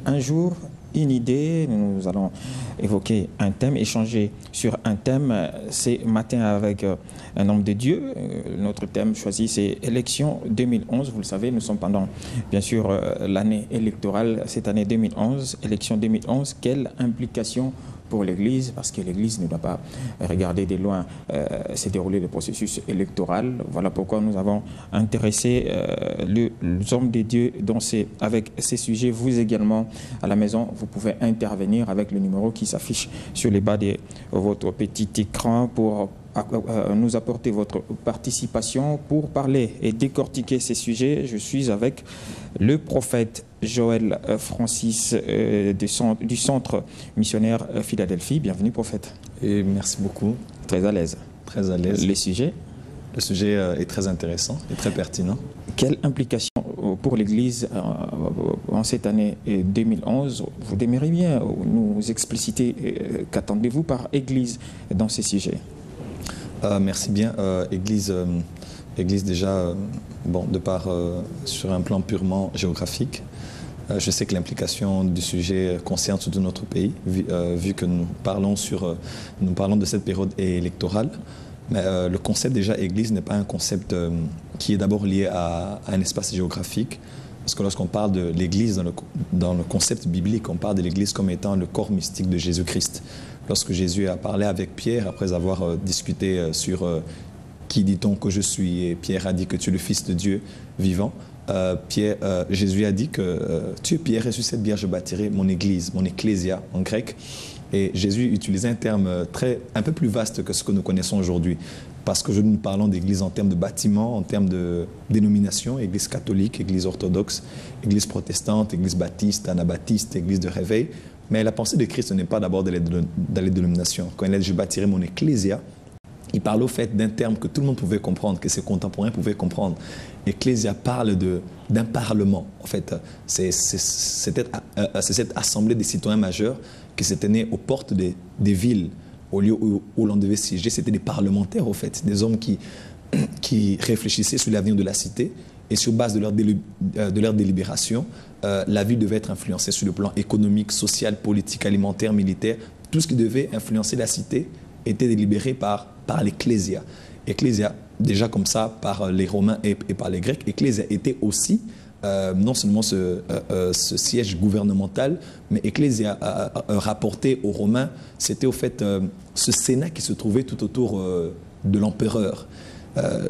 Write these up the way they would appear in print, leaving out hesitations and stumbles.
un jour, une idée. Nous allons évoquer un thème, échanger sur un thème. C'est matin avec un homme de Dieu. Notre thème choisi, c'est élection 2011. Vous le savez, nous sommes pendant, bien sûr, l'année électorale. Cette année 2011, élection 2011, quelle implication pour l'Église, parce que l'Église ne doit pas regarder de loin se dérouler le processus électoral. Voilà pourquoi nous avons intéressé les hommes de Dieu avec ces sujets. Vous également, à la maison, vous pouvez intervenir avec le numéro qui s'affiche sur les bas de votre petit écran pour nous apporter votre participation pour parler et décortiquer ces sujets. Je suis avec le prophète Joël Francis du Centre missionnaire Philadelphie. Bienvenue, prophète. Et merci beaucoup. Très à l'aise. Très à l'aise. Les sujets? Le sujet est très intéressant et très pertinent. Quelle implication pour l'Église en cette année 2011? Vous aimeriez bien nous expliciter qu'attendez-vous par Église dans ces sujets? Merci bien. Église déjà, de part sur un plan purement géographique, je sais que l'implication du sujet concerne surtout notre pays, vu que nous parlons de cette période électorale. Mais le concept déjà Église n'est pas un concept qui est d'abord lié à un espace géographique. Parce que lorsqu'on parle de l'Église, dans le concept biblique, on parle de l'Église comme étant le corps mystique de Jésus-Christ. Lorsque Jésus a parlé avec Pierre, après avoir discuté sur qui dit-on que je suis, et Pierre a dit que tu es le Fils de Dieu vivant, Jésus a dit que tu es Pierre et sur cette pierre je bâtirai mon Église, mon ecclésia en grec. Et Jésus utilisait un terme un peu plus vaste que ce que nous connaissons aujourd'hui. Parce que nous parlons d'église en termes de bâtiment, en termes de dénomination, église catholique, église orthodoxe, église protestante, église baptiste, anabaptiste, église de réveil. Mais la pensée de Christ n'est pas d'abord dans les dénominations. Quand il a dit « je bâtirai mon ecclésia », il parle au fait d'un terme que tout le monde pouvait comprendre, que ses contemporains pouvaient comprendre. Ecclésia parle d'un parlement. En fait, c'est cette assemblée des citoyens majeurs qui se tenait aux portes des villes, au lieu où l'on devait siéger. C'était des parlementaires, au fait, des hommes qui réfléchissaient sur l'avenir de la cité et sur base de leur délibération, la vie devait être influencée sur le plan économique, social, politique, alimentaire, militaire. Tout ce qui devait influencer la cité était délibéré par l'Ecclésia. Ecclésia, déjà comme ça, par les Romains et par les Grecs, Ecclésia était aussi non seulement ce siège gouvernemental, mais Ecclésia rapporté aux Romains, c'était au fait ce Sénat qui se trouvait tout autour de l'empereur.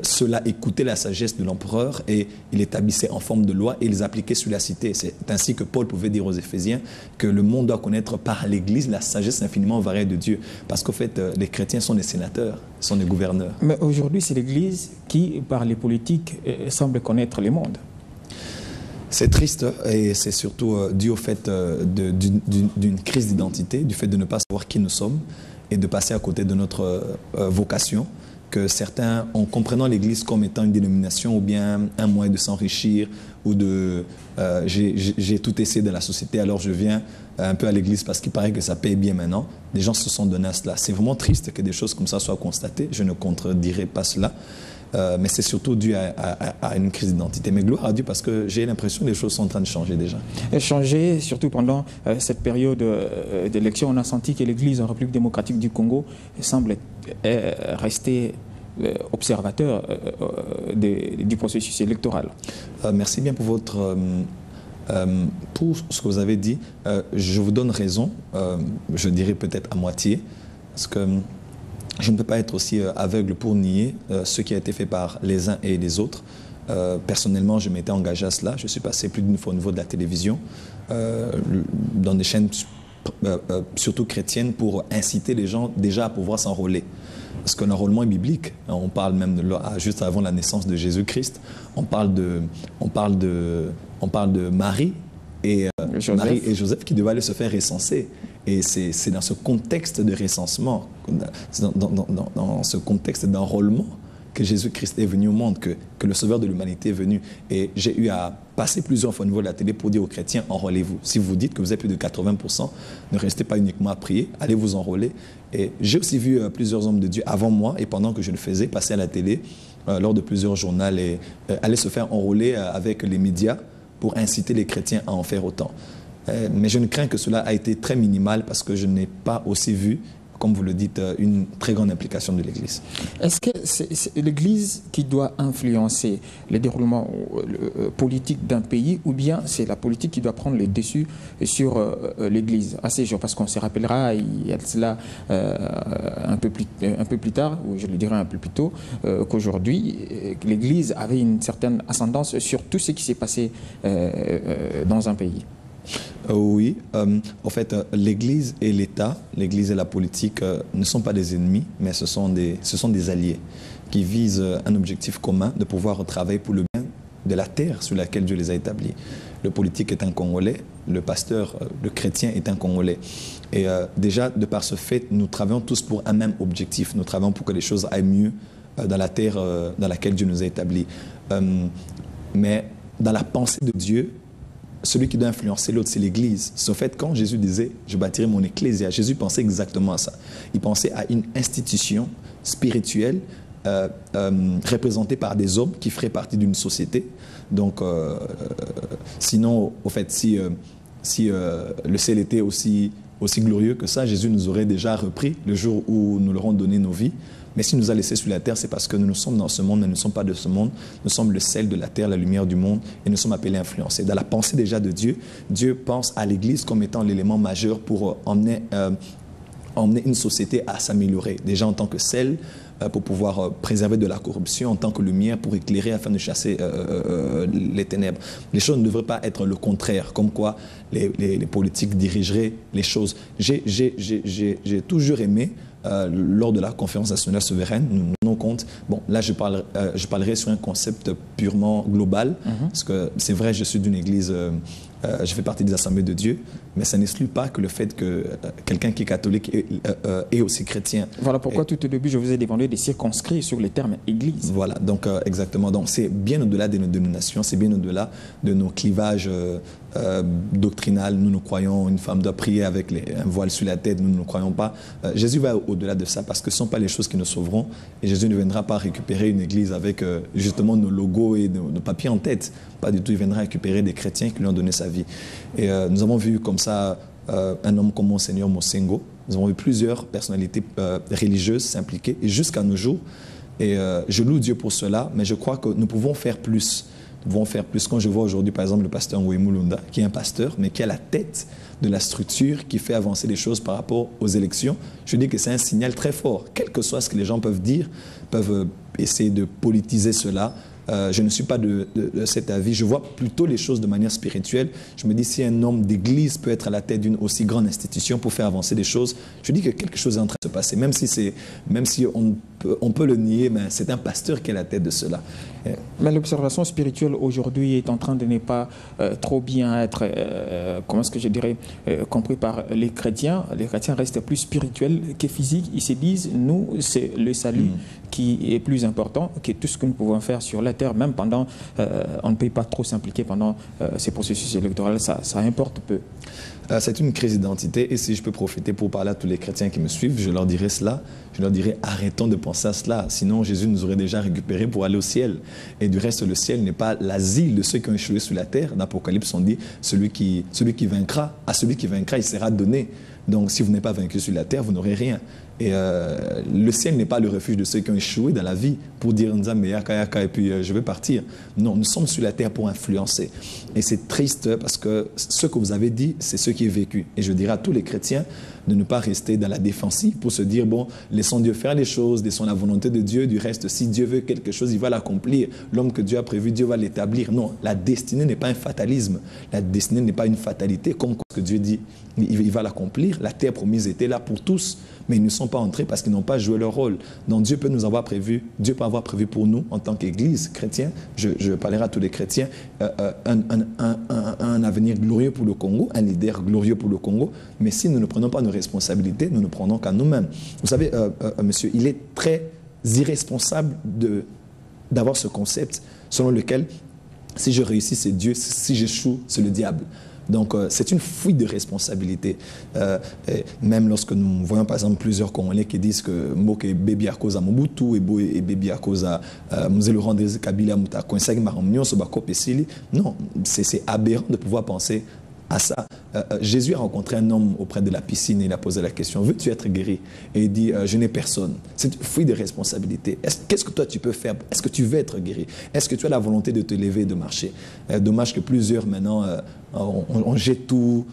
Ceux-là écoutaient la sagesse de l'empereur et il établissait en forme de loi et ils appliquaient sur la cité. C'est ainsi que Paul pouvait dire aux Éphésiens que le monde doit connaître par l'Église la sagesse infiniment variée de Dieu. Parce qu'au fait, les chrétiens sont des sénateurs, sont des gouverneurs. Mais aujourd'hui, c'est l'Église qui, par les politiques, semble connaître le monde. C'est triste et c'est surtout dû au fait d'une crise d'identité, du fait de ne pas savoir qui nous sommes et de passer à côté de notre vocation, que certains, en comprenant l'Église comme étant une dénomination ou bien un moyen de s'enrichir ou j'ai tout essayé de la société, alors je viens un peu à l'Église parce qu'il paraît que ça paye bien maintenant. Des gens se sont donnés à cela. C'est vraiment triste que des choses comme ça soient constatées. Je ne contredirai pas cela. Mais c'est surtout dû à une crise d'identité. Mais gloire à Dieu parce que j'ai l'impression que les choses sont en train de changer déjà. Changer, surtout pendant cette période d'élection, on a senti que l'Église en République démocratique du Congo semble rester observateur du processus électoral. Merci bien pour ce que vous avez dit. Je vous donne raison, je dirais peut-être à moitié, parce que je ne peux pas être aussi aveugle pour nier ce qui a été fait par les uns et les autres. Personnellement, je m'étais engagé à cela. Je suis passé plus d'une fois au niveau de la télévision, dans des chaînes surtout chrétiennes, pour inciter les gens déjà à pouvoir s'enrôler. Parce que l'enrôlement est biblique. On parle même juste avant la naissance de Jésus-Christ. On parle de Marie et Joseph qui devaient aller se faire recenser. Et c'est dans ce contexte de recensement, dans ce contexte d'enrôlement que Jésus-Christ est venu au monde, que le Sauveur de l'humanité est venu. Et j'ai eu à passer plusieurs fois au niveau de la télé pour dire aux chrétiens, enrôlez-vous. Si vous dites que vous êtes plus de 80%, ne restez pas uniquement à prier, allez vous enrôler. Et j'ai aussi vu plusieurs hommes de Dieu avant moi, et pendant que je le faisais, passer à la télé, lors de plusieurs journaux, et aller se faire enrôler avec les médias pour inciter les chrétiens à en faire autant. Mais je ne crains que cela a été très minimal parce que je n'ai pas aussi vu, comme vous le dites, une très grande implication de l'Église. Est-ce que c'est l'Église qui doit influencer le déroulement politique d'un pays, ou bien c'est la politique qui doit prendre le dessus sur l'Église à ces jours? Parce qu'on se rappellera, il y a cela un peu plus tard, ou je le dirais un peu plus tôt, qu'aujourd'hui, l'Église avait une certaine ascendance sur tout ce qui s'est passé dans un pays. Oui, en fait, l'Église et l'État, l'Église et la politique ne sont pas des ennemis, mais ce sont des alliés qui visent un objectif commun de pouvoir travailler pour le bien de la terre sur laquelle Dieu les a établis. Le politique est un Congolais, le pasteur, le chrétien est un Congolais. Et déjà, de par ce fait, nous travaillons tous pour un même objectif. Nous travaillons pour que les choses aillent mieux dans la terre dans laquelle Dieu nous a établis. Mais dans la pensée de Dieu, celui qui doit influencer l'autre, c'est l'Église. En fait, quand Jésus disait « je bâtirai mon ecclésia », Jésus pensait exactement à ça. Il pensait à une institution spirituelle représentée par des hommes qui feraient partie d'une société. Donc, sinon, au fait, si le ciel était aussi glorieux que ça, Jésus nous aurait déjà repris le jour où nous leur avons donné nos vies. Mais s'il nous a laissés sur la terre, c'est parce que nous sommes dans ce monde, mais nous ne sommes pas de ce monde. Nous sommes le sel de la terre, la lumière du monde, et nous sommes appelés à influencer. Dans la pensée déjà de Dieu, Dieu pense à l'Église comme étant l'élément majeur pour emmener une société à s'améliorer. Déjà en tant que sel, pour pouvoir préserver de la corruption, en tant que lumière pour éclairer afin de chasser les ténèbres. Les choses ne devraient pas être le contraire, comme quoi les politiques dirigeraient les choses. J'ai toujours aimé, lors de la conférence nationale souveraine, nous nous rendons compte, bon, là je parlerai sur un concept purement global, parce que c'est vrai, je suis d'une église, je fais partie des assemblées de Dieu, mais ça n'exclut pas que le fait que quelqu'un qui est catholique est aussi chrétien. Voilà pourquoi tout au début je vous ai demandé de circonscrire sur les termes église. Voilà, donc exactement. Donc c'est bien au-delà de nos dénominations, c'est bien au-delà de nos clivages doctrinal. Nous croyons une femme doit prier avec un voile sur la tête, nous ne croyons pas. Jésus va au-delà de ça parce que ce ne sont pas les choses qui nous sauveront et Jésus ne viendra pas récupérer une église avec justement nos logos et nos papiers en tête. Pas du tout, il viendra récupérer des chrétiens qui lui ont donné sa vie. Et nous avons vu comme ça un homme comme Monseigneur Mosengo. Nous avons vu plusieurs personnalités religieuses s'impliquer et jusqu'à nos jours. Et je loue Dieu pour cela, mais je crois que nous pouvons faire plus. Nous pouvons faire plus. Quand je vois aujourd'hui, par exemple, le pasteur Ngoué Lunda, qui est un pasteur, mais qui a la tête de la structure qui fait avancer les choses par rapport aux élections, je dis que c'est un signal très fort. Quel que soit ce que les gens peuvent dire, peuvent essayer de politiser cela. Je ne suis pas de cet avis. Je vois plutôt les choses de manière spirituelle. Je me dis, si un homme d'église peut être à la tête d'une aussi grande institution pour faire avancer des choses, je dis que quelque chose est en train de se passer. Même si on peut le nier, mais c'est un pasteur qui est à la tête de cela. Mais l'observation spirituelle aujourd'hui est en train de ne pas trop bien être, comment est-ce que je dirais, compris par les chrétiens. Les chrétiens restent plus spirituels que physiques. Ils se disent, nous, c'est le salut qui est plus important que tout ce que nous pouvons faire sur la terre, même pendant, on ne peut pas trop s'impliquer pendant ces processus électoraux, ça importe peu. C'est une crise d'identité et si je peux profiter pour parler à tous les chrétiens qui me suivent, je leur dirai cela, je leur dirai arrêtons de penser à cela, sinon Jésus nous aurait déjà récupérés pour aller au ciel. Et du reste, le ciel n'est pas l'asile de ceux qui ont échoué sur la terre. Dans l'Apocalypse, on dit celui qui vaincra, à celui qui vaincra, il sera donné. Donc si vous n'êtes pas vaincu sur la terre, vous n'aurez rien. Et le ciel n'est pas le refuge de ceux qui ont échoué dans la vie pour dire Nzambe yaka yaka et puis je vais partir. Non, nous sommes sur la terre pour influencer. Et c'est triste parce que ce que vous avez dit, c'est ce qui est vécu. Et je dirais à tous les chrétiens de ne pas rester dans la défensive pour se dire bon, laissons Dieu faire les choses, laissons la volonté de Dieu. Du reste, si Dieu veut quelque chose, il va l'accomplir. L'homme que Dieu a prévu, Dieu va l'établir. Non, la destinée n'est pas un fatalisme. La destinée n'est pas une fatalité. Comme ce que Dieu dit, il va l'accomplir. La terre promise était là pour tous. Mais ils ne sont pas entrés parce qu'ils n'ont pas joué leur rôle. Donc Dieu peut nous avoir prévu, Dieu peut avoir prévu pour nous en tant qu'Église chrétienne, je parlerai à tous les chrétiens, un avenir glorieux pour le Congo, un leader glorieux pour le Congo. Mais si nous ne prenons pas nos responsabilités, nous ne prenons qu'à nous-mêmes. Vous savez, monsieur, il est très irresponsable d'avoir ce concept selon lequel si je réussis, c'est Dieu, si j'échoue, c'est le diable. Donc, c'est une fuite de responsabilité. Même lorsque nous voyons, par exemple, plusieurs Congolais qui disent que Mboke est bébé à cause à Mobutu et bébé à cause à Mzee Laurent Kabila, non, c'est aberrant de pouvoir penser à ça. Jésus a rencontré un homme auprès de la piscine et il a posé la question, veux-tu être guéri? Et il dit, je n'ai personne. C'est une fuite de responsabilité. Qu'est-ce que toi tu peux faire? Est-ce que tu veux être guéri? Est-ce que tu as la volonté de te lever et de marcher? Dommage que plusieurs maintenant, on jette tout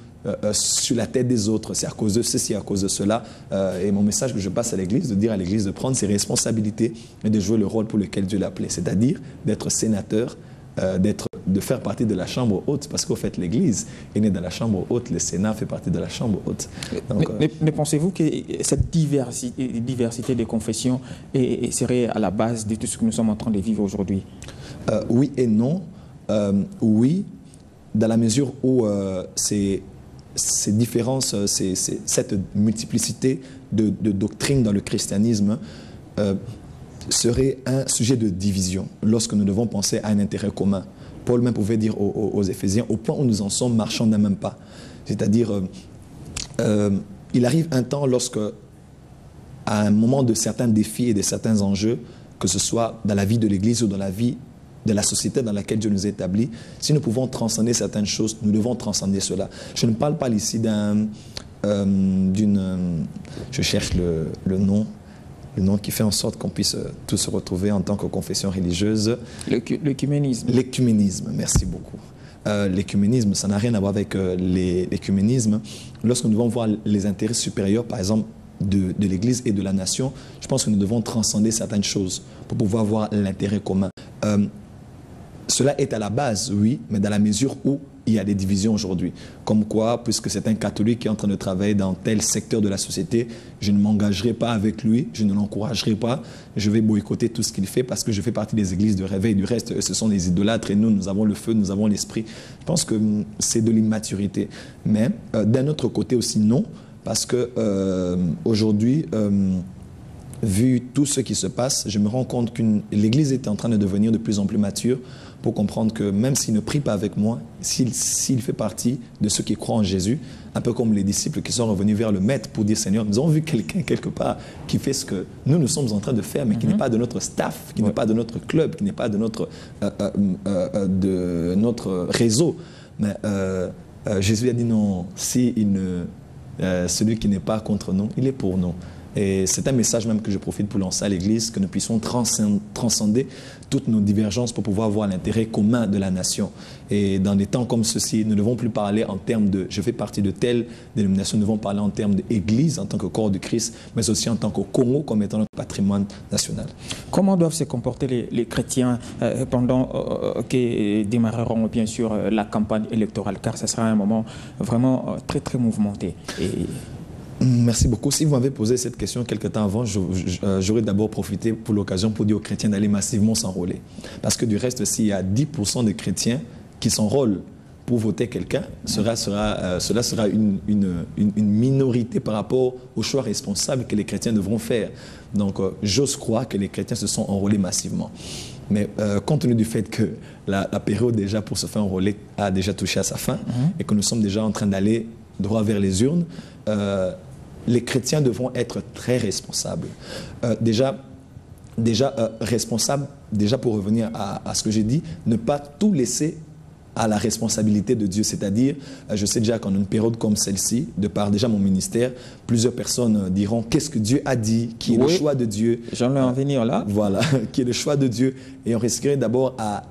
sur la tête des autres. C'est à cause de ceci, à cause de cela. Et mon message que je passe à l'Église, de dire à l'Église de prendre ses responsabilités et de jouer le rôle pour lequel Dieu l'a appelé. C'est-à-dire d'être sénateur, de faire partie de la chambre haute, parce qu'au fait l'Église est née dans la chambre haute, le Sénat fait partie de la chambre haute. Donc, mais pensez-vous que cette diversité des confessions serait à la base de tout ce que nous sommes en train de vivre aujourd'hui? Oui et non. Oui, dans la mesure où ces différences, cette multiplicité de doctrines dans le christianisme serait un sujet de division lorsque nous devons penser à un intérêt commun. Paul même pouvait dire aux Éphésiens, au point où nous en sommes, marchons d'un même pas. C'est-à-dire, il arrive un temps lorsque, à un moment de certains défis et de certains enjeux, que ce soit dans la vie de l'Église ou dans la vie de la société dans laquelle Dieu nous a établis, si nous pouvons transcender certaines choses, nous devons transcender cela. Je ne parle pas ici je cherche le nom qui fait en sorte qu'on puisse tous se retrouver en tant que confession religieuse. L'écuménisme. L'écuménisme, merci beaucoup. L'écuménisme, ça n'a rien à voir avec l'écuménisme. Lorsque nous devons voir les intérêts supérieurs, par exemple, de l'Église et de la nation, je pense que nous devons transcender certaines choses pour pouvoir voir l'intérêt commun. Cela est à la base, oui, mais dans la mesure où il y a des divisions aujourd'hui. Comme quoi, puisque c'est un catholique qui est en train de travailler dans tel secteur de la société, je ne m'engagerai pas avec lui, je ne l'encouragerai pas, je vais boycotter tout ce qu'il fait parce que je fais partie des églises de réveil. Du reste, ce sont les idolâtres et nous avons le feu, nous avons l'esprit. Je pense que c'est de l'immaturité. Mais d'un autre côté aussi, non, parce que aujourd'hui, vu tout ce qui se passe, je me rends compte que l'Église est en train de devenir de plus en plus mature pour comprendre que même s'il ne prie pas avec moi, s'il fait partie de ceux qui croient en Jésus, un peu comme les disciples qui sont revenus vers le Maître pour dire « Seigneur, nous avons vu quelqu'un quelque part qui fait ce que nous sommes en train de faire, mais qui n'est pas de notre staff, qui n'est pas de notre club, qui n'est pas de notre réseau. » Mais Jésus a dit non, celui qui n'est pas contre nous, il est pour nous. Et c'est un message même que je profite pour lancer à l'Église, que nous puissions transcender toutes nos divergences pour pouvoir voir l'intérêt commun de la nation. Et dans des temps comme ceci, nous ne devons plus parler en termes de « je fais partie de telle dénomination », nous devons parler en termes d'Église en tant que corps de Christ, mais aussi en tant que Congo comme étant notre patrimoine national. Comment doivent se comporter les chrétiens pendant que démarreront bien sûr la campagne électorale, car ce sera un moment vraiment très très mouvementé. Merci beaucoup. Si vous m'avez posé cette question quelque temps avant, j'aurais d'abord profité pour l'occasion pour dire aux chrétiens d'aller massivement s'enrôler. Parce que du reste, s'il y a 10% de chrétiens qui s'enrôlent pour voter quelqu'un, cela sera une minorité par rapport aux choix responsables que les chrétiens devront faire. Donc, j'ose croire que les chrétiens se sont enrôlés massivement. Mais compte tenu du fait que la période déjà pour se faire enrôler a déjà touché à sa fin et que nous sommes déjà en train d'aller droit vers les urnes, les chrétiens devront être très responsables. Responsables, déjà pour revenir à ce que j'ai dit, ne pas tout laisser à la responsabilité de Dieu. C'est-à-dire, je sais déjà qu'en une période comme celle-ci, de par déjà mon ministère, plusieurs personnes diront qu'est-ce que Dieu a dit, qui est le choix de Dieu. J'en ai en venir là. Voilà, qui est le choix de Dieu. Et on risquerait d'abord à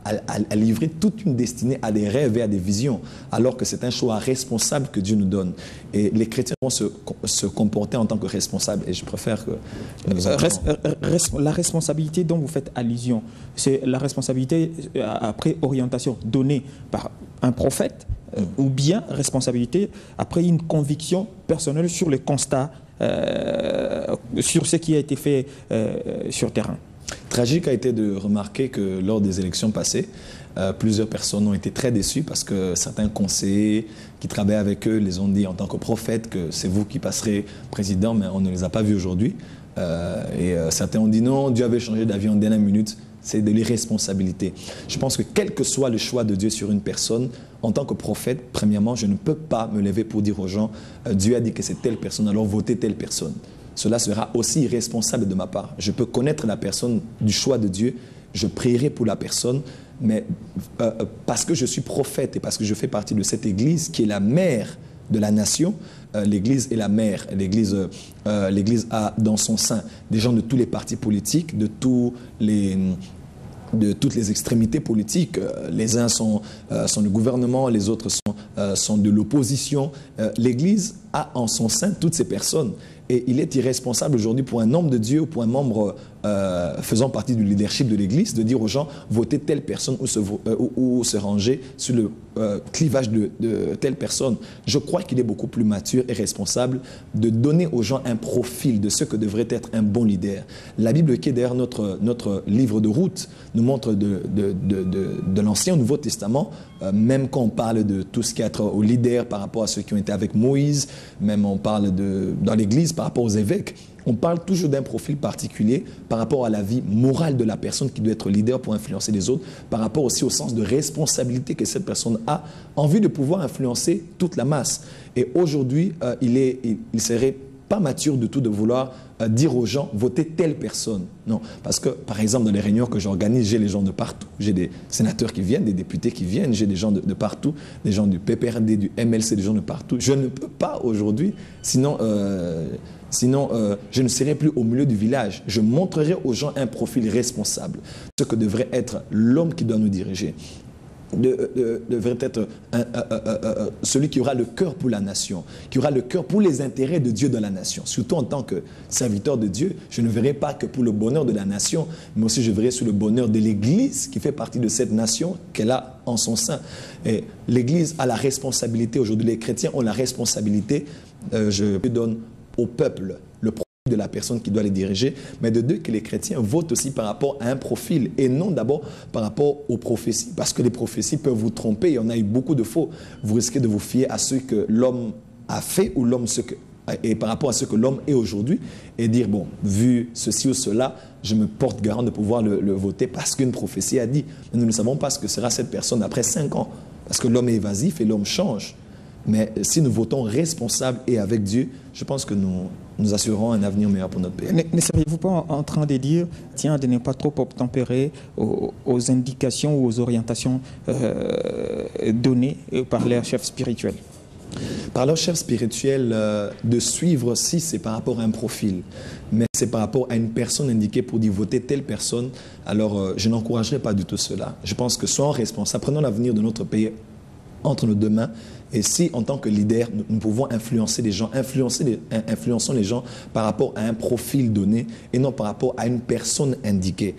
livrer toute une destinée à des rêves et à des visions, alors que c'est un choix responsable que Dieu nous donne. Et les chrétiens vont se comporter en tant que responsables. Et je préfère que la responsabilité dont vous faites allusion, c'est la responsabilité après orientation donnée par un prophète ou bien responsabilité après une conviction personnelle sur les constats, sur ce qui a été fait sur terrain. Tragique a été de remarquer que lors des élections passées, plusieurs personnes ont été très déçues parce que certains conseillers qui travaillaient avec eux les ont dit en tant que prophètes que c'est vous qui passerez président, mais on ne les a pas vus aujourd'hui. Certains ont dit non, Dieu avait changé d'avis en dernière minute. C'est de l'irresponsabilité. Je pense que quel que soit le choix de Dieu sur une personne, en tant que prophète, premièrement, je ne peux pas me lever pour dire aux gens Dieu a dit que c'est telle personne, alors votez telle personne. Cela sera aussi irresponsable de ma part. Je peux connaître la personne du choix de Dieu, je prierai pour la personne, mais parce que je suis prophète et parce que je fais partie de cette Église qui est la mère de la nation, l'Église est la mère. L'Église a dans son sein des gens de tous les partis politiques, de toutes les extrémités politiques. Les uns sont du gouvernement, les autres sont de l'opposition. L'Église a en son sein toutes ces personnes. Et il est irresponsable aujourd'hui pour un homme de Dieu ou pour un membre faisant partie du leadership de l'Église de dire aux gens votez telle personne ou se ranger sur le clivage de telle personne. Je crois qu'il est beaucoup plus mature et responsable de donner aux gens un profil de ce que devrait être un bon leader. La Bible qui est derrière notre livre de route nous montre de l'Ancien au Nouveau Testament, même quand on parle de tout ce qui est être aux leaders par rapport à ceux qui ont été avec Moïse, même on parle dans l'Église par rapport aux évêques, on parle toujours d'un profil particulier par rapport à la vie morale de la personne qui doit être leader pour influencer les autres, par rapport aussi au sens de responsabilité que cette personne a en vue de pouvoir influencer toute la masse. Et aujourd'hui, il serait pas mature du tout de vouloir dire aux gens votez telle personne. Non, parce que par exemple dans les réunions que j'organise, j'ai les gens de partout. J'ai des sénateurs qui viennent, des députés qui viennent, j'ai des gens de partout, des gens du PPRD, du MLC, des gens de partout. Je ne peux pas aujourd'hui, sinon je ne serai plus au milieu du village. Je montrerai aux gens un profil responsable, ce que devrait être l'homme qui doit nous diriger. Devrait être celui qui aura le cœur pour la nation, qui aura le cœur pour les intérêts de Dieu dans la nation. Surtout en tant que serviteur de Dieu, je ne verrai pas que pour le bonheur de la nation, mais aussi je verrai sur le bonheur de l'Église qui fait partie de cette nation qu'elle a en son sein. Et l'Église a la responsabilité, aujourd'hui les chrétiens ont la responsabilité, je donne au peuple le profil de la personne qui doit les diriger, mais de deux, que les chrétiens votent aussi par rapport à un profil et non d'abord par rapport aux prophéties. Parce que les prophéties peuvent vous tromper, il y en a eu beaucoup de faux. Vous risquez de vous fier à ce que l'homme a fait ou et par rapport à ce que l'homme est aujourd'hui et dire, bon, vu ceci ou cela, je me porte garant de pouvoir le voter parce qu'une prophétie a dit. Mais nous ne savons pas ce que sera cette personne après 5 ans. Parce que l'homme est évasif et l'homme change. Mais si nous votons responsable et avec Dieu, je pense que nous assurerons un avenir meilleur pour notre pays. Ne seriez-vous pas en train de dire, tiens, de ne pas trop obtempérer aux indications ou aux orientations données par les chefs spirituels? Par leur chef spirituel, de suivre, si c'est par rapport à un profil, mais c'est par rapport à une personne indiquée pour dire voter telle personne, alors je n'encouragerai pas du tout cela. Je pense que soyons responsables, prenons l'avenir de notre pays entre nos deux mains. Et si, en tant que leader, nous pouvons influencer les gens, influençons les gens par rapport à un profil donné et non par rapport à une personne indiquée.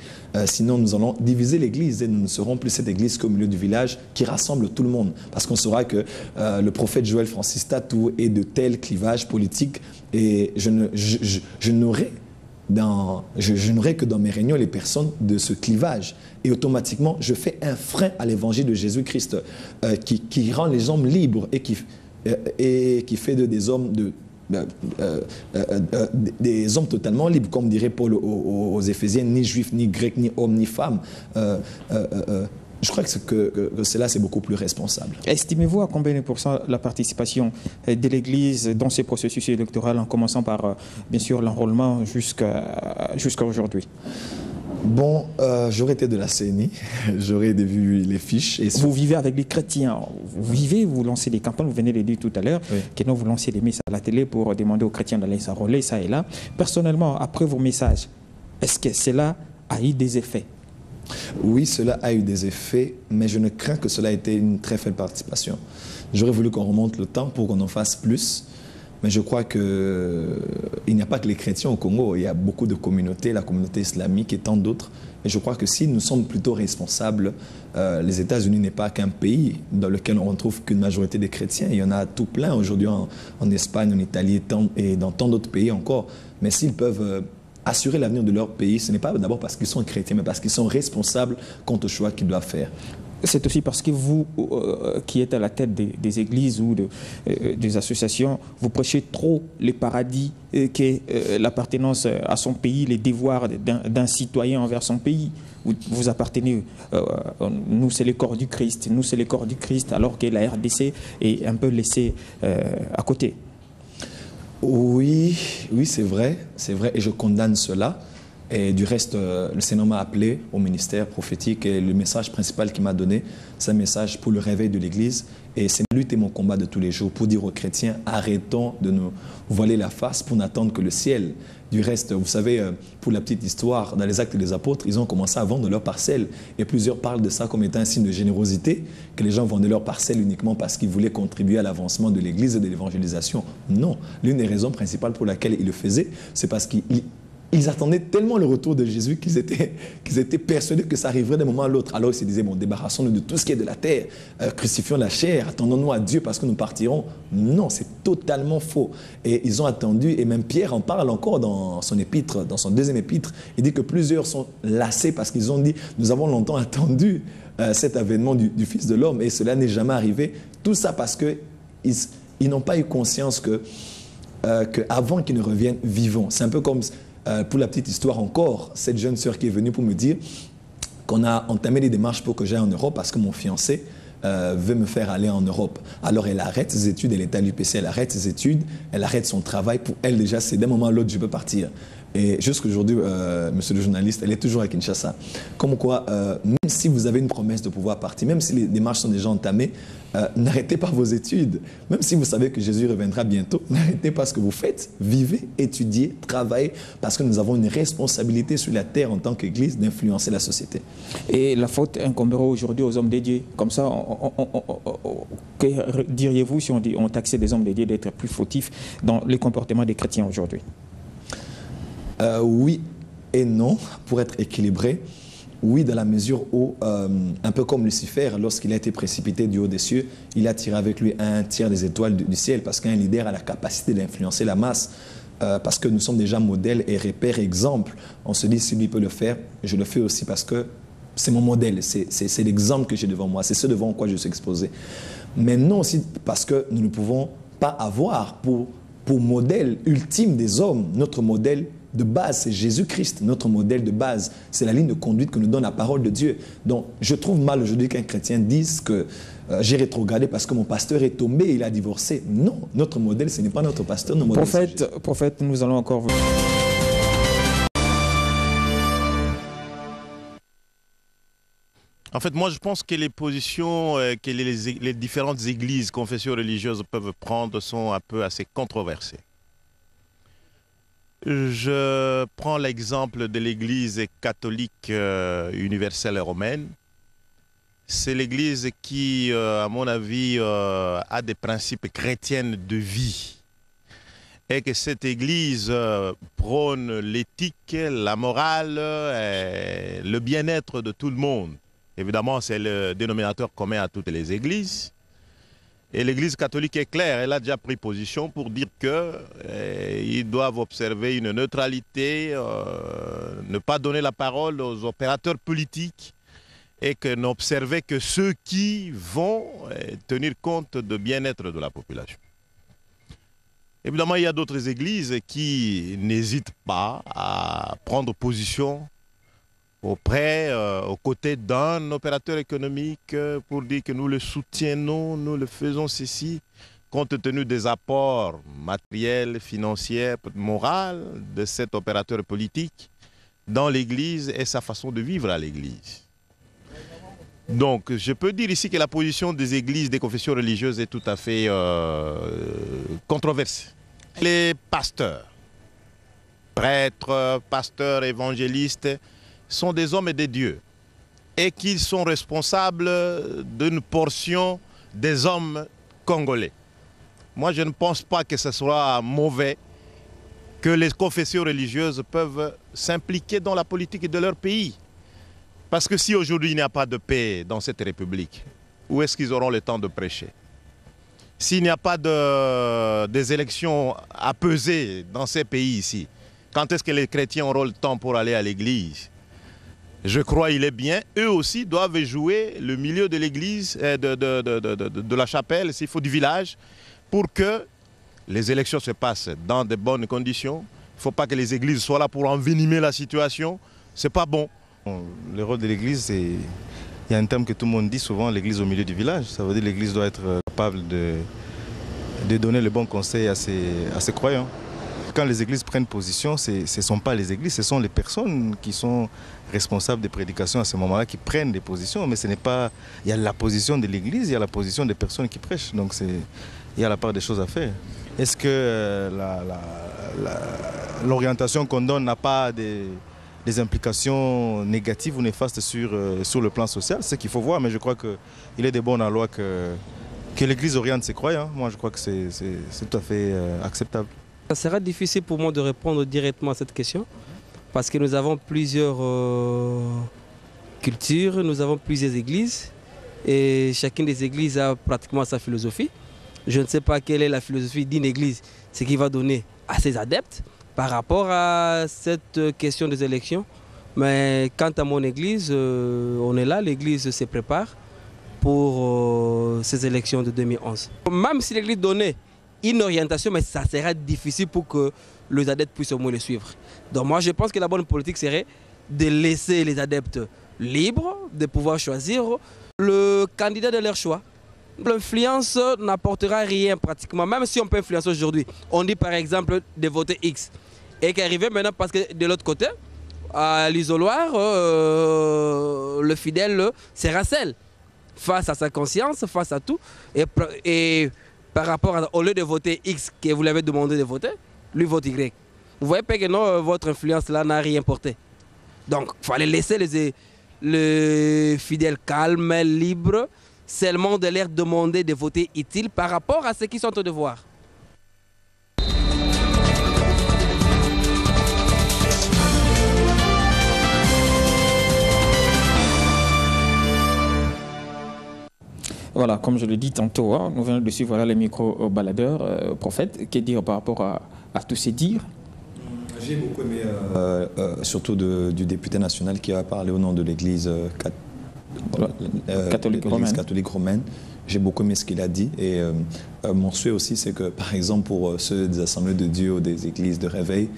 Sinon, nous allons diviser l'Église et nous ne serons plus cette Église qu'au milieu du village qui rassemble tout le monde. Parce qu'on saura que le prophète Joël Francis Tatou est de tel clivage politique et je n'aurai que dans mes réunions les personnes de ce clivage. Et automatiquement, je fais un frein à l'évangile de Jésus-Christ qui rend les hommes libres et qui fait des hommes des hommes totalement libres, comme dirait Paul aux Éphésiens, ni juifs, ni grecs, ni hommes, ni femmes. Je crois que cela, c'est beaucoup plus responsable. Estimez-vous à combien de pourcents la participation de l'Église dans ces processus électoraux, en commençant par, bien sûr, l'enrôlement jusqu'à aujourd'hui? Bon, j'aurais été de la CNI, j'aurais vu les fiches. Et vous vivez avec les chrétiens, vous lancez des campagnes, vous venez de le dire tout à l'heure, que non, vous lancez des messages à la télé pour demander aux chrétiens d'aller s'enrôler, ça et là. Personnellement, après vos messages, est-ce que cela a eu des effets? Oui, cela a eu des effets, mais je ne crains que cela ait été une très faible participation. J'aurais voulu qu'on remonte le temps pour qu'on en fasse plus, mais je crois qu'il n'y a pas que les chrétiens au Congo, il y a beaucoup de communautés, la communauté islamique et tant d'autres. Et je crois que si nous sommes plutôt responsables, les États-Unis n'est pas qu'un pays dans lequel on ne retrouve qu'une majorité des chrétiens. Il y en a tout plein aujourd'hui en Espagne, en Italie et dans tant d'autres pays encore. Mais s'ils peuvent assurer l'avenir de leur pays, ce n'est pas d'abord parce qu'ils sont chrétiens, mais parce qu'ils sont responsables quant au choix qu'ils doivent faire. C'est aussi parce que vous, qui êtes à la tête des églises ou des associations, vous prêchez trop les paradis qu'est l'appartenance à son pays, les devoirs d'un citoyen envers son pays. Vous appartenez, nous c'est le corps du Christ, nous c'est le corps du Christ, alors que la RDC est un peu laissée à côté. Oui, c'est vrai, et je condamne cela. Et du reste, le Seigneur m'a appelé au ministère prophétique et le message principal qu'il m'a donné, c'est un message pour le réveil de l'Église. Et c'est ma lutte et mon combat de tous les jours pour dire aux chrétiens, arrêtons de nous voiler la face pour n'attendre que le ciel. Du reste, vous savez, pour la petite histoire, dans les Actes des Apôtres, ils ont commencé à vendre leurs parcelles. Et plusieurs parlent de ça comme étant un signe de générosité, que les gens vendaient leurs parcelles uniquement parce qu'ils voulaient contribuer à l'avancement de l'Église et de l'évangélisation. Non, l'une des raisons principales pour laquelle ils le faisaient, c'est parce qu'ils attendaient tellement le retour de Jésus qu'ils étaient persuadés que ça arriverait d'un moment à l'autre. Alors ils se disaient, bon, débarrassons-nous de tout ce qui est de la terre, crucifions la chair, attendons-nous à Dieu parce que nous partirons. Non, c'est totalement faux. Et ils ont attendu, et même Pierre en parle encore dans son épître, dans son deuxième épître. Il dit que plusieurs sont lassés parce qu'ils ont dit, nous avons longtemps attendu cet avènement du Fils de l'homme et cela n'est jamais arrivé. Tout ça parce qu'ils n'ont pas eu conscience qu'avant qu'ils ne reviennent vivants. C'est un peu comme... pour la petite histoire encore, cette jeune sœur qui est venue pour me dire qu'on a entamé les démarches pour que j'aille en Europe parce que mon fiancé veut me faire aller en Europe. Alors elle arrête ses études, elle est à l'UPC, elle arrête ses études, elle arrête son travail. Pour elle déjà, c'est d'un moment à l'autre, je peux partir. Et jusqu'aujourd'hui, monsieur le journaliste, elle est toujours à Kinshasa. Comme quoi, même si vous avez une promesse de pouvoir partir, même si les démarches sont déjà entamées, n'arrêtez pas vos études. Même si vous savez que Jésus reviendra bientôt, n'arrêtez pas ce que vous faites. Vivez, étudiez, travaillez, parce que nous avons une responsabilité sur la terre en tant qu'Église d'influencer la société. Et la faute incombera aujourd'hui aux hommes de Dieu. Comme ça, que diriez-vous si on taxait des hommes de Dieu d'être plus fautifs dans les comportements des chrétiens aujourd'hui? Oui et non, pour être équilibré. Oui, dans la mesure où, un peu comme Lucifer, lorsqu'il a été précipité du haut des cieux, il a tiré avec lui un tiers des étoiles du ciel, parce qu'un leader a la capacité d'influencer la masse, parce que nous sommes déjà modèles et repères, exemples. On se dit, si lui peut le faire, je le fais aussi parce que c'est mon modèle, c'est l'exemple que j'ai devant moi, c'est ce devant quoi je suis exposé. Mais non aussi parce que nous ne pouvons pas avoir pour modèle ultime des hommes, notre modèle de base, c'est Jésus-Christ, notre modèle de base. C'est la ligne de conduite que nous donne la parole de Dieu. Donc, je trouve mal aujourd'hui qu'un chrétien dise que j'ai rétrogradé parce que mon pasteur est tombé et il a divorcé. Non, notre modèle, ce n'est pas notre pasteur. Notre modèle, prophète, nous allons encore vous... En fait, moi, je pense que les positions que les différentes églises, confessions religieuses peuvent prendre sont un peu assez controversées. Je prends l'exemple de l'Église catholique universelle romaine. C'est l'Église qui, à mon avis, a des principes chrétiens de vie. Et que cette Église prône l'éthique, la morale, le bien-être de tout le monde. Évidemment, c'est le dénominateur commun à toutes les églises. Et l'Église catholique est claire, elle a déjà pris position pour dire qu'ils doivent observer une neutralité, ne pas donner la parole aux opérateurs politiques et que n'observer que ceux qui vont tenir compte du bien-être de la population. Évidemment, il y a d'autres églises qui n'hésitent pas à prendre position aux côtés d'un opérateur économique pour dire que nous le soutenons, nous le faisons ceci, compte tenu des apports matériels, financiers, moraux de cet opérateur politique dans l'Église et sa façon de vivre à l'Église. Donc, je peux dire ici que la position des églises, des confessions religieuses est tout à fait controversée. Les pasteurs, prêtres, pasteurs, évangélistes, sont des hommes et des dieux et qu'ils sont responsables d'une portion des hommes congolais. Moi, je ne pense pas que ce soit mauvais que les confessions religieuses peuvent s'impliquer dans la politique de leur pays. Parce que si aujourd'hui il n'y a pas de paix dans cette république, où est-ce qu'ils auront le temps de prêcher? S'il n'y a pas des élections apaisées dans ces pays ici, quand est-ce que les chrétiens auront le temps pour aller à l'église? Je crois qu'il est bien, eux aussi doivent jouer le milieu de l'église, de la chapelle, s'il faut du village, pour que les élections se passent dans de bonnes conditions. Il ne faut pas que les églises soient là pour envenimer la situation. Ce n'est pas bon. Le rôle de l'église, c'est... Il y a un terme que tout le monde dit souvent, l'église au milieu du village. Ça veut dire que l'église doit être capable de donner le bon conseil à ses croyants. quand les églises prennent position, ce ne sont pas les églises, ce sont les personnes qui sont responsables des prédications à ce moment-là qui prennent des positions. Mais ce n'est pas... Il y a la position de l'église, il y a la position des personnes qui prêchent. Donc il y a la part des choses à faire. Est-ce que l'orientation qu'on donne n'a pas des implications négatives ou néfastes sur le plan social? C'est ce qu'il faut voir, mais je crois qu'il est de bon aloi que l'Église oriente ses croyants. Moi, je crois que c'est tout à fait acceptable. Ça sera difficile pour moi de répondre directement à cette question parce que nous avons plusieurs cultures, nous avons plusieurs églises et chacune des églises a pratiquement sa philosophie. Je ne sais pas quelle est la philosophie d'une église, ce qu'il va donner à ses adeptes par rapport à cette question des élections. Mais quant à mon église, on est là, l'église se prépare pour ces élections de 2011. Même si l'église donnait une orientation, mais ça sera difficile pour que les adeptes puissent au moins le suivre. Donc moi je pense que la bonne politique serait de laisser les adeptes libres, de pouvoir choisir le candidat de leur choix. L'influence n'apportera rien pratiquement, même si on peut influencer aujourd'hui. On dit par exemple de voter X. Et qu'arriver maintenant parce que de l'autre côté, à l'isoloir, le fidèle sera seul. Face à sa conscience, face à tout. Et par rapport à, au lieu de voter X que vous l'avez demandé de voter, lui vote Y. Vous voyez pas que non, votre influence là n'a rien porté. Donc il fallait laisser les fidèles calmes, libres, seulement de leur demander de voter utile par rapport à ce qu'ils sont en train de voir. Voilà, comme je le dis tantôt, hein, nous venons de suivre voilà, les micro-baladeurs, prophètes. Que dire par rapport à tous ces dires? J'ai beaucoup aimé, surtout du député national qui a parlé au nom de l'Église catholique romaine. J'ai beaucoup aimé ce qu'il a dit. Et mon souhait aussi, c'est que, par exemple, pour ceux des assemblées de Dieu ou des églises de réveil,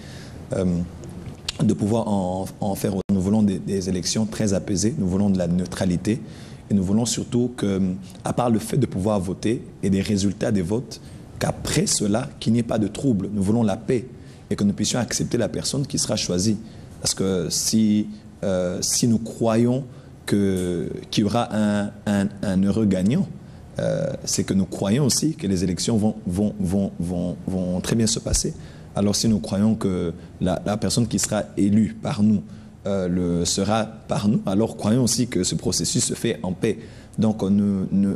de pouvoir en faire. Nous voulons des élections très apaisées, nous voulons de la neutralité. Et nous voulons surtout que, à part le fait de pouvoir voter et des résultats des votes, qu'après cela, qu'il n'y ait pas de trouble. Nous voulons la paix et que nous puissions accepter la personne qui sera choisie. Parce que si nous croyons qu'il y aura un heureux gagnant, c'est que nous croyons aussi que les élections vont très bien se passer. Alors si nous croyons que la personne qui sera élue par nous sera par nous, alors croyons aussi que ce processus se fait en paix. Donc ne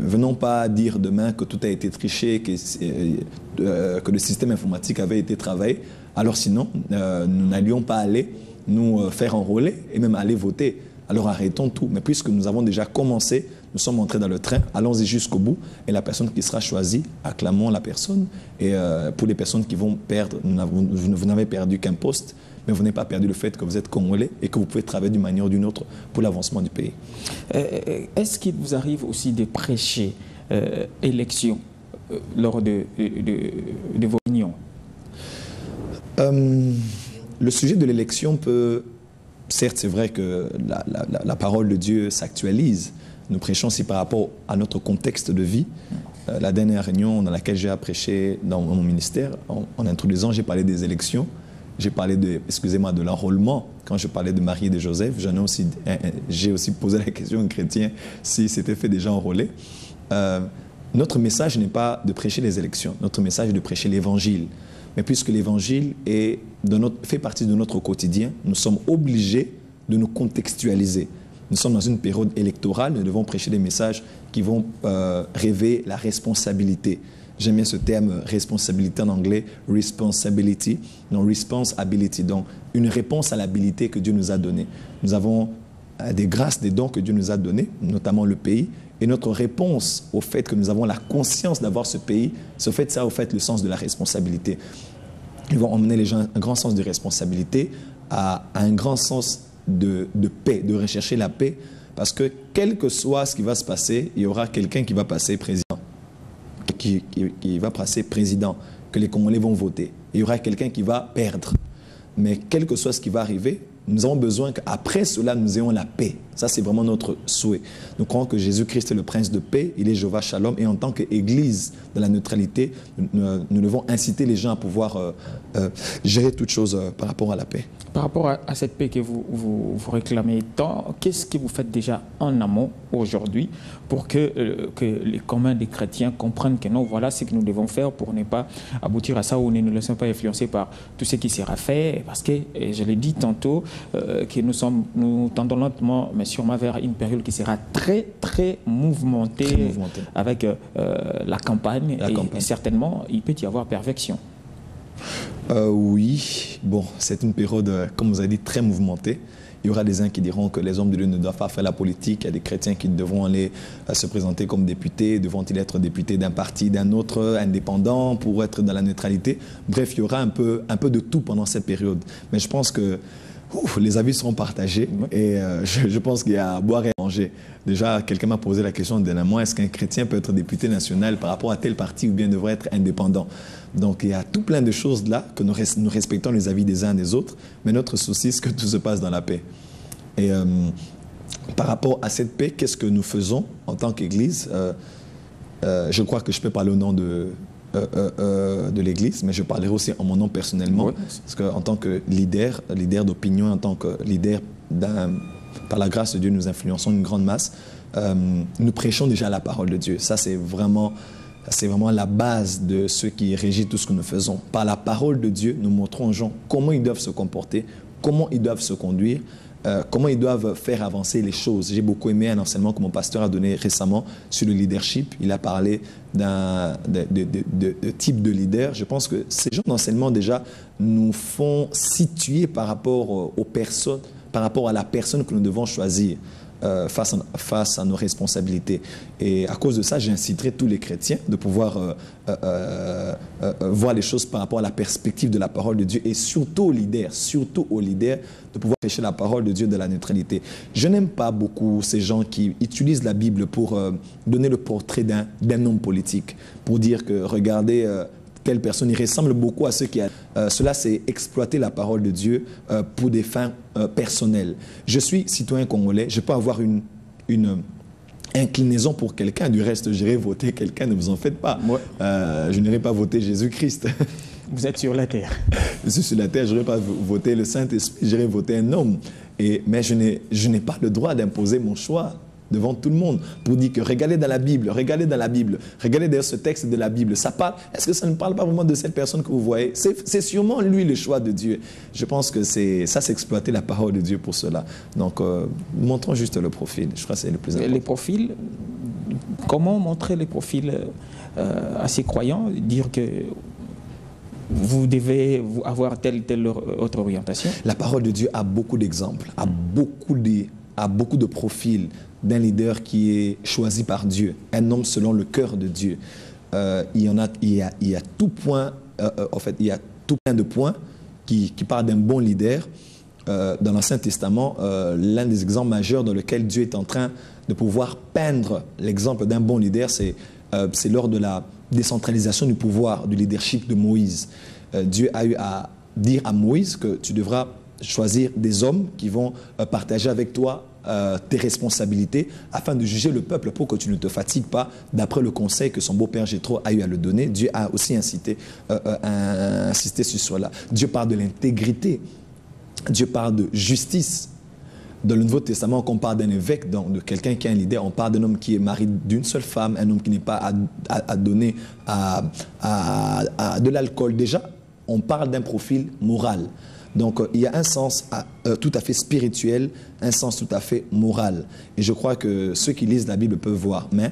venons pas dire demain que tout a été triché, que le système informatique avait été travaillé. Alors sinon, nous n'allions pas aller nous faire enrôler et même aller voter. Alors arrêtons tout. Mais puisque nous avons déjà commencé, nous sommes entrés dans le train, allons-y jusqu'au bout. Et la personne qui sera choisie, acclamons la personne. Et pour les personnes qui vont perdre, vous n'avez perdu qu'un poste, mais vous n'avez pas perdu le fait que vous êtes congolais et que vous pouvez travailler d'une manière ou d'une autre pour l'avancement du pays. Est-ce qu'il vous arrive aussi de prêcher élection lors de vos réunions? Le sujet de l'élection peut... Certes, c'est vrai que la parole de Dieu s'actualise. Nous prêchons aussi par rapport à notre contexte de vie. La dernière réunion dans laquelle j'ai prêché dans mon ministère, en introduisant, j'ai parlé des élections. J'ai parlé de l'enrôlement. Quand je parlais de Marie et de Joseph, j'ai aussi posé la question aux chrétiens s'ils s'étaient fait déjà enrôler. Notre message n'est pas de prêcher les élections. Notre message est de prêcher l'évangile. Mais puisque l'évangile fait partie de notre quotidien, nous sommes obligés de nous contextualiser. Nous sommes dans une période électorale, nous devons prêcher des messages qui vont révéler la responsabilité. J'aime bien ce terme responsabilité en anglais, responsibility, non responsibility, donc une réponse à l'habilité que Dieu nous a donnée. Nous avons des grâces, des dons que Dieu nous a donnés, notamment le pays, et notre réponse au fait que nous avons la conscience d'avoir ce pays, ce fait ça, au fait, le sens de la responsabilité. Ils vont emmener les gens à un grand sens de responsabilité, à un grand sens de paix, de rechercher la paix, parce que quel que soit ce qui va se passer, il y aura quelqu'un qui va passer président. Qui va passer président, que les Congolais vont voter. Il y aura quelqu'un qui va perdre. Mais quel que soit ce qui va arriver, nous avons besoin qu'après cela, nous ayons la paix. Ça, c'est vraiment notre souhait. Nous croyons que Jésus-Christ est le prince de paix, il est Jéhovah Shalom, et en tant qu'Église de la neutralité, nous devons inciter les gens à pouvoir gérer toutes choses par rapport à la paix. Par rapport à cette paix que vous réclamez tant, qu'est-ce que vous faites déjà en amont aujourd'hui pour que les communs des chrétiens comprennent que non, voilà ce que nous devons faire pour ne pas aboutir à ça, ou ne nous laissons pas influencer par tout ce qui sera fait, parce que, et je l'ai dit tantôt, que nous tendons lentement, mais sûrement vers une période qui sera très, très mouvementée, avec la campagne, et certainement, il peut y avoir perfection. Oui, bon, c'est une période, comme vous avez dit, très mouvementée. Il y aura des uns qui diront que les hommes de Dieu ne doivent pas faire la politique. Il y a des chrétiens qui devront aller se présenter comme députés. Devront-ils être députés d'un parti, d'un autre, indépendant, pour être dans la neutralité? Bref, il y aura un peu de tout pendant cette période. Mais je pense que les avis seront partagés et je pense qu'il y a à boire et à manger. Déjà, quelqu'un m'a posé la question dernièrement, est-ce qu'un chrétien peut être député national par rapport à tel parti ou bien devrait être indépendant? Donc il y a tout plein de choses là que nous respectons les avis des uns des autres, mais notre souci, c'est que tout se passe dans la paix. Et par rapport à cette paix, qu'est-ce que nous faisons en tant qu'Église? Je crois que je peux parler au nom de l'Église, mais je parlerai aussi en mon nom personnellement, parce qu'en tant que leader d'opinion, en tant que leader par la grâce de Dieu, nous influençons une grande masse. Nous prêchons déjà la parole de Dieu. Ça, c'est vraiment la base de ce qui régit tout ce que nous faisons. Par la parole de Dieu, nous montrons aux gens comment ils doivent se comporter, comment ils doivent se conduire, comment ils doivent faire avancer les choses. J'ai beaucoup aimé un enseignement que mon pasteur a donné récemment sur le leadership. Il a parlé de type de leader. Je pense que ces genres d'enseignements déjà nous font situer par rapport aux personnes, par rapport à la personne que nous devons choisir face à nos responsabilités. Et à cause de ça, j'inciterai tous les chrétiens de pouvoir voir les choses par rapport à la perspective de la parole de Dieu, et surtout aux leaders de pouvoir prêcher la parole de Dieu de la neutralité. Je n'aime pas beaucoup ces gens qui utilisent la Bible pour donner le portrait d'un homme politique, pour dire que regardez telle personne, il ressemble beaucoup à ceux qui... cela, c'est exploiter la parole de Dieu pour des fins personnelles. Je suis citoyen congolais, je peux avoir une inclinaison pour quelqu'un, du reste, j'irai voter quelqu'un, ne vous en faites pas. Je n'irai pas voter Jésus-Christ. Vous êtes sur la terre. Je suis sur la terre, je n'irai pas voter le Saint-Esprit, j'irai voter un homme. Mais je n'ai pas le droit d'imposer mon choix devant tout le monde pour dire que regardez dans la Bible, regardez d'ailleurs ce texte de la Bible, ça parle, est-ce que ça ne parle pas vraiment de cette personne que vous voyez? C'est sûrement lui le choix de Dieu. Je pense que c'est exploiter la parole de Dieu pour cela. Donc montrons juste le profil, je crois que c'est le plus important. Les profils, comment montrer les profils à ces croyants, dire que vous devez avoir telle autre orientation? La parole de Dieu a beaucoup d'exemples, a beaucoup de profils d'un leader qui est choisi par Dieu, un homme selon le cœur de Dieu. Il y a tout plein de points qui parlent d'un bon leader. Dans l'Ancien Testament, l'un des exemples majeurs dans lequel Dieu est en train de pouvoir peindre l'exemple d'un bon leader, c'est lors de la décentralisation du pouvoir, du leadership de Moïse. Dieu a eu à dire à Moïse que tu devras choisir des hommes qui vont partager avec toi tes responsabilités afin de juger le peuple pour que tu ne te fatigues pas, d'après le conseil que son beau-père Jéthro a eu à le donner. Dieu a aussi insisté sur cela. Dieu parle de l'intégrité, Dieu parle de justice. Dans le Nouveau Testament, quand on parle d'un évêque, donc de quelqu'un qui est un leader, on parle d'un homme qui est marié d'une seule femme, un homme qui n'est pas à donner de l'alcool. Déjà, on parle d'un profil moral. Donc, il y a un sens tout à fait spirituel, un sens tout à fait moral. Et je crois que ceux qui lisent la Bible peuvent voir. Mais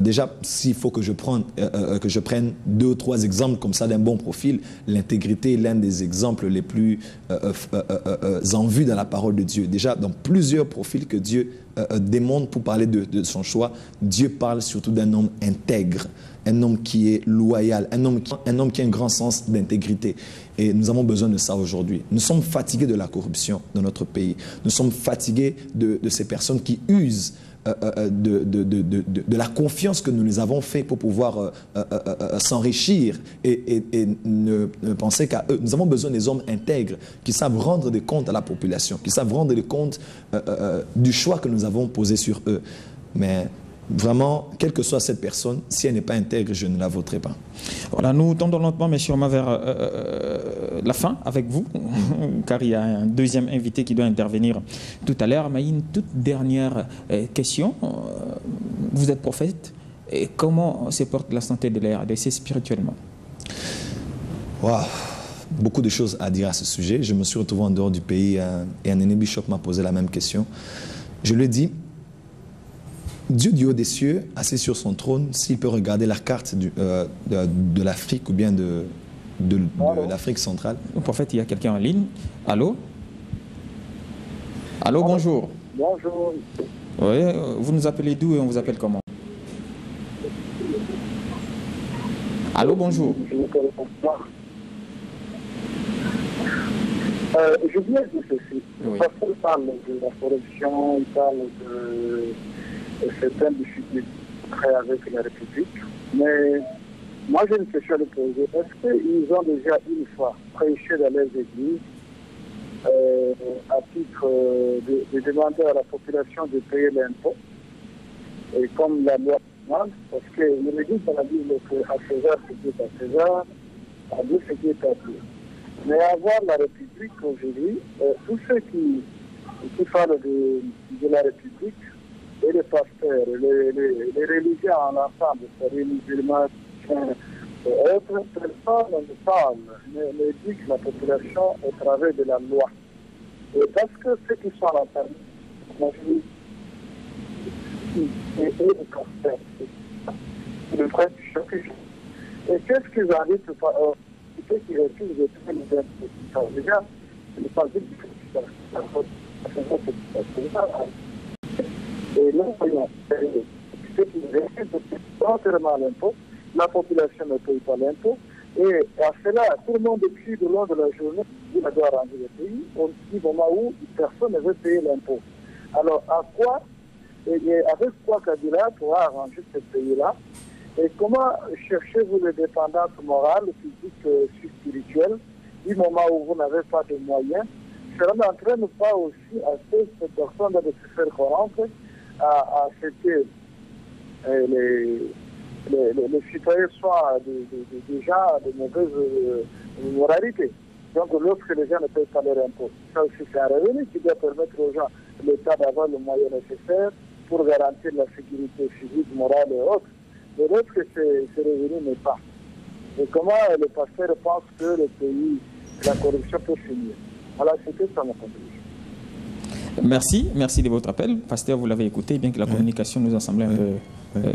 déjà, s'il faut que je prenne 2 ou 3 exemples comme ça d'un bon profil, l'intégrité est l'un des exemples les plus en vue dans la parole de Dieu. Déjà, dans plusieurs profils que Dieu démontre pour parler de son choix, Dieu parle surtout d'un homme intègre, un homme qui est loyal, un homme qui a un grand sens d'intégrité. Et nous avons besoin de ça aujourd'hui. Nous sommes fatigués de la corruption dans notre pays. Nous sommes fatigués de ces personnes qui usent de la confiance que nous les avons fait pour pouvoir s'enrichir et ne penser qu'à eux. Nous avons besoin des hommes intègres qui savent rendre des comptes à la population, qui savent rendre des comptes du choix que nous avons posé sur eux. Mais vraiment, quelle que soit cette personne, si elle n'est pas intègre, je ne la voterai pas. Voilà, nous tendons lentement, M. Oma, vers la fin avec vous, car il y a un deuxième invité qui doit intervenir tout à l'heure. Mais une toute dernière question. Vous êtes prophète, et comment se porte la santé de la RDC spirituellement? Wow. Beaucoup de choses à dire à ce sujet. Je me suis retrouvé en dehors du pays et un aîné bishop m'a posé la même question. Je lui ai dit, Dieu du haut des cieux, assis sur son trône, s'il peut regarder la carte de l'Afrique ou bien de l'Afrique centrale. Au prophète, il y a quelqu'un en ligne. Allô? Allô, bonjour. Bonjour. Oui, vous nous appelez d'où et on vous appelle comment? Allô, bonjour. Je viens de ceci. Oui. Parce qu'il parle de la corruption, il parle de certaines difficultés avec la République. Mais moi, j'ai une question à lui poser. Est-ce qu'ils ont déjà une fois prêché dans les églises à titre de demander à la population de payer l'impôt, et comme la loi demande, parce qu'il me dit dans la Bible qu'à César, ce qui est à César, à Dieu, ce qui est à Dieu. Mais avoir la République aujourd'hui, tous ceux qui parlent de la République, et les pasteurs, les religieux en ensemble, c'est-à-dire les musulmans et autres, personne ne parle, ne dit que la population au travers de la loi. Et parce que ceux qui sont à la famille, et les pasteurs, le prêtre choqué. Et qu'est-ce qu'ils invitent ceux qui refusent de payer les impôts? Déjà, le parti du et là, ceux qui refusent de payer entièrement l'impôt, la population ne paye pas l'impôt. Et à cela, tout le monde crie de long de la journée, il doit rendre le pays, au petit moment où personne ne veut payer l'impôt. Alors, à quoi, et avec quoi Kabila pourra arranger ce pays-là? Et comment cherchez-vous l'indépendance morale, physique, spirituelle, du moment où vous n'avez pas de moyens? Cela n'entraîne pas aussi à ces personnes de se faire corrompre, à ce que les citoyens soient des gens de mauvaise moralité. Donc, lorsque les gens ne payent pas leur impôt, ça aussi c'est un revenu qui doit permettre aux gens, l'État, d'avoir le moyen nécessaire pour garantir la sécurité physique, morale et autres. Mais lorsque ce revenu n'est pas. Et comment les pasteurs pensent que le pays, la corruption peut finir? Voilà, c'était ça ma contribution. Merci de votre appel. Pasteur, vous l'avez écouté, bien que la communication nous a semblé un peu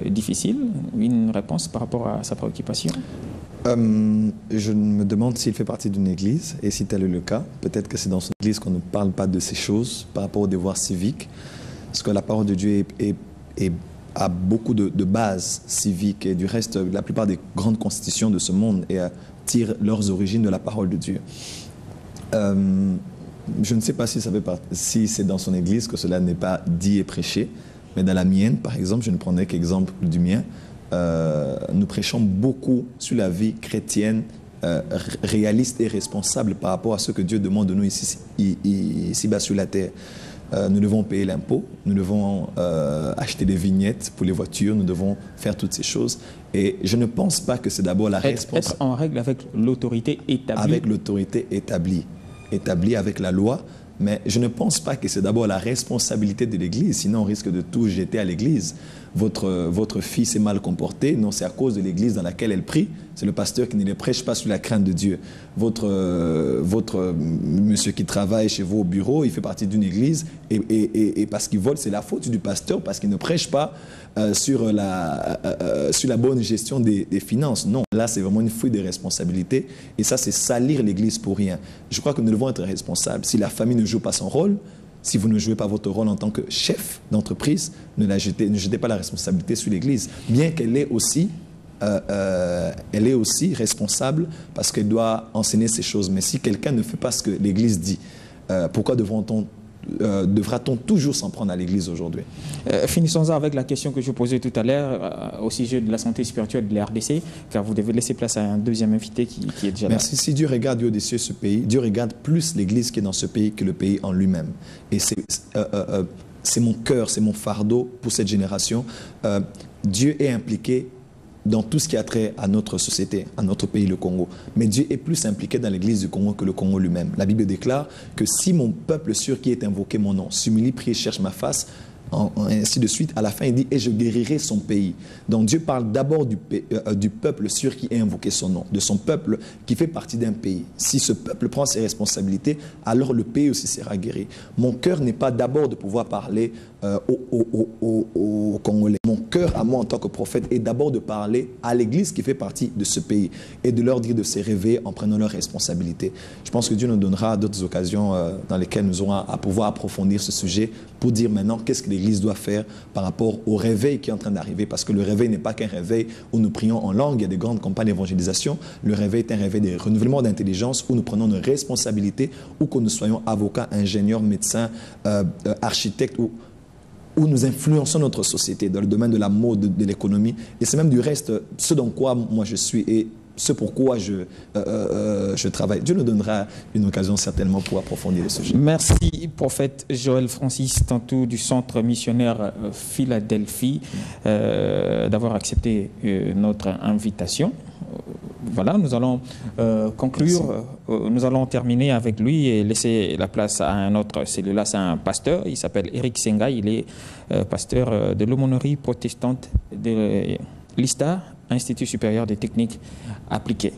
difficile. Une réponse par rapport à sa préoccupation? Je me demande s'il fait partie d'une église, et si tel est le cas, peut-être que c'est dans son église qu'on ne parle pas de ces choses par rapport au devoir civique, parce que la parole de Dieu a beaucoup de bases civiques, et du reste, la plupart des grandes constitutions de ce monde tirent leurs origines de la parole de Dieu. Je ne sais pas si c'est dans son église que cela n'est pas dit et prêché, mais dans la mienne, par exemple, je ne prendrai qu'exemple du mien, nous prêchons beaucoup sur la vie chrétienne réaliste et responsable par rapport à ce que Dieu demande de nous ici-bas sur la terre. Nous devons payer l'impôt, nous devons acheter des vignettes pour les voitures, nous devons faire toutes ces choses. Et je ne pense pas que c'est d'abord la responsabilité. Être en règle avec l'autorité établie. Avec l'autorité établie avec la loi. Mais je ne pense pas que c'est d'abord la responsabilité de l'Église, sinon on risque de tout jeter à l'Église. Votre fille s'est mal comportée, non, c'est à cause de l'Église dans laquelle elle prie. C'est le pasteur qui ne les prêche pas sur la crainte de Dieu. Votre monsieur qui travaille chez vous au bureau, il fait partie d'une église, et parce qu'il vole, c'est la faute du pasteur, parce qu'il ne prêche pas sur la bonne gestion des finances. Non, là c'est vraiment une fuite de responsabilité, et ça c'est salir l'Église pour rien. Je crois que nous devons être responsables. Si la famille ne joue pas son rôle, si vous ne jouez pas votre rôle en tant que chef d'entreprise, ne jetez pas la responsabilité sur l'Église, bien qu'elle est aussi responsable parce qu'elle doit enseigner ces choses. Mais si quelqu'un ne fait pas ce que l'Église dit, pourquoi devons-on devra-t-on toujours s'en prendre à l'Église aujourd'hui? Finissons avec la question que je posais tout à l'heure au sujet de la santé spirituelle de la RDC, car vous devez laisser place à un deuxième invité qui est déjà là. Merci. Si Dieu regarde du haut des cieux ce pays, Dieu regarde plus l'Église qui est dans ce pays que le pays en lui-même. Et c'est mon cœur, c'est mon fardeau pour cette génération. Dieu est impliqué dans tout ce qui a trait à notre société, à notre pays, le Congo. Mais Dieu est plus impliqué dans l'Église du Congo que le Congo lui-même. La Bible déclare que si mon peuple sur qui est invoqué mon nom s'humilie, prie et cherche ma face, ainsi de suite, à la fin il dit « et je guérirai son pays ». Donc Dieu parle d'abord du peuple sur qui est invoqué son nom, de son peuple qui fait partie d'un pays. Si ce peuple prend ses responsabilités, alors le pays aussi sera guéri. Mon cœur n'est pas d'abord de pouvoir parler aux Congolais. Mon cœur, à moi en tant que prophète, est d'abord de parler à l'Église qui fait partie de ce pays et de leur dire de se réveiller en prenant leurs responsabilités. Je pense que Dieu nous donnera d'autres occasions dans lesquelles nous aurons à pouvoir approfondir ce sujet pour dire maintenant qu'est-ce que l'Église doit faire par rapport au réveil qui est en train d'arriver. Parce que le réveil n'est pas qu'un réveil où nous prions en langue, il y a des grandes campagnes d'évangélisation. Le réveil est un réveil de renouvellement d'intelligence où nous prenons nos responsabilités, où que nous soyons avocats, ingénieurs, médecins, architectes où nous influençons notre société dans le domaine de la mode, de l'économie. Et c'est même du reste ce dans quoi moi je suis et ce pourquoi je travaille. Dieu nous donnera une occasion certainement pour approfondir le sujet. Merci, prophète Joël Francis Tantou du Centre missionnaire Philadelphie, d'avoir accepté notre invitation. Voilà, nous allons conclure, nous allons terminer avec lui et laisser la place à un autre. Celui-là, c'est un pasteur, il s'appelle Eric Senga, il est pasteur de l'aumônerie protestante de l'ISTA, Institut supérieur des techniques appliquées.